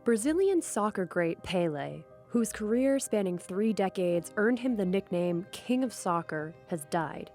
Brazilian soccer great Pelé, whose career spanning 3 decades earned him the nickname King of Soccer, has died.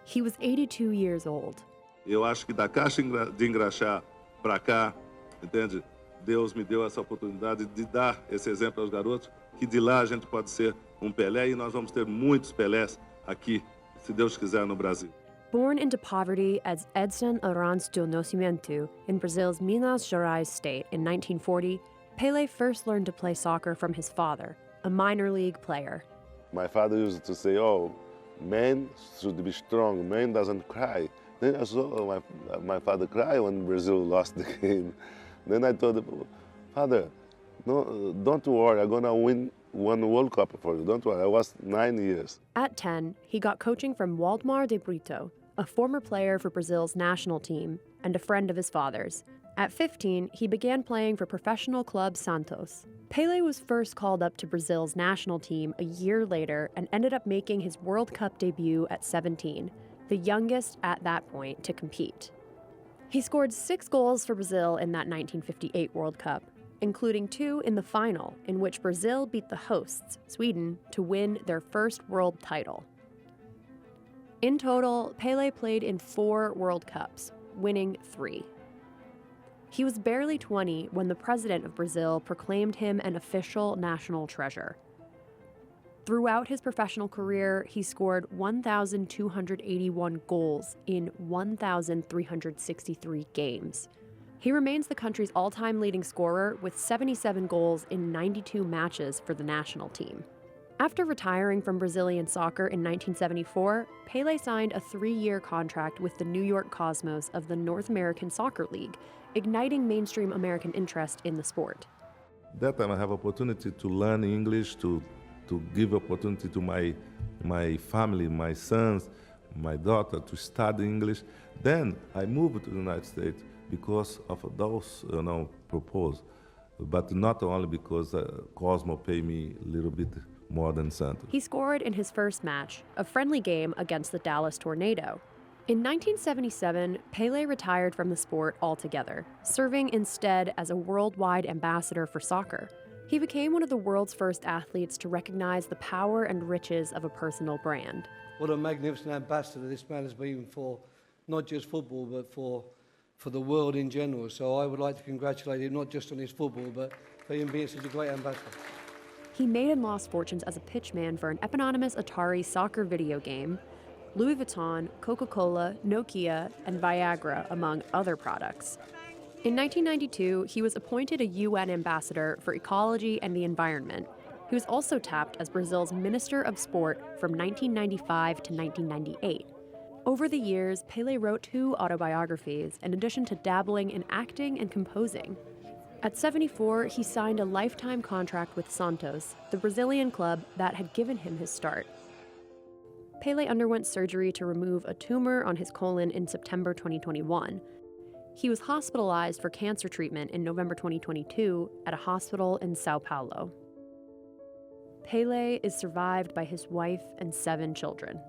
He was 82 years old. Eu acho que da caixa de engraxar para cá, entende? Deus me deu essa oportunidade de dar esse exemplo aos garotos, que de lá a gente pode ser Pelé e nós vamos ter muitos Pelés aqui, se Deus quiser, no Brasil. Born into poverty as Edson Arantes do Nascimento in Brazil's Minas Gerais state in 1940, Pelé first learned to play soccer from his father, a minor league player. My father used to say, man should be strong, man doesn't cry. Then I saw my father cry when Brazil lost the game. Then I told him, Father, no, don't worry, I'm gonna win one World Cup for you, don't worry. I was 9 years. At 10, he got coaching from Waldemar de Brito, a former player for Brazil's national team and a friend of his father's. At 15, he began playing for professional club Santos. Pelé was first called up to Brazil's national team a year later and ended up making his World Cup debut at 17, the youngest at that point to compete. He scored 6 goals for Brazil in that 1958 World Cup, including 2 in the final, in which Brazil beat the hosts, Sweden, to win their first world title. In total, Pelé played in 4 World Cups, winning 3. He was barely 20 when the president of Brazil proclaimed him an official national treasure. Throughout his professional career, he scored 1,281 goals in 1,363 games. He remains the country's all-time leading scorer with 77 goals in 92 matches for the national team. After retiring from Brazilian soccer in 1974, Pelé signed a 3-year contract with the New York Cosmos of the North American Soccer League, igniting mainstream American interest in the sport. That time I have opportunity to learn English, to give opportunity to my family, my sons, my daughter to study English. Then I moved to the United States because of those, proposals, but not only because Cosmo paid me a little bit more than Santos. He scored in his first match, a friendly game against the Dallas Tornado. In 1977, Pelé retired from the sport altogether, serving instead as a worldwide ambassador for soccer. He became one of the world's first athletes to recognize the power and riches of a personal brand. What a magnificent ambassador this man has been for not just football, but for the world in general. So I would like to congratulate him, not just on his football, but for him being such a great ambassador. He made and lost fortunes as a pitchman for an eponymous Atari soccer video game, Louis Vuitton, Coca-Cola, Nokia, and Viagra, among other products. In 1992, he was appointed a UN ambassador for ecology and the environment. He was also tapped as Brazil's Minister of Sport from 1995 to 1998. Over the years, Pelé wrote 2 autobiographies, in addition to dabbling in acting and composing. At 74, he signed a lifetime contract with Santos, the Brazilian club that had given him his start. Pelé underwent surgery to remove a tumor on his colon in September 2021. He was hospitalized for cancer treatment in November 2022 at a hospital in Sao Paulo. Pelé is survived by his wife and 7 children.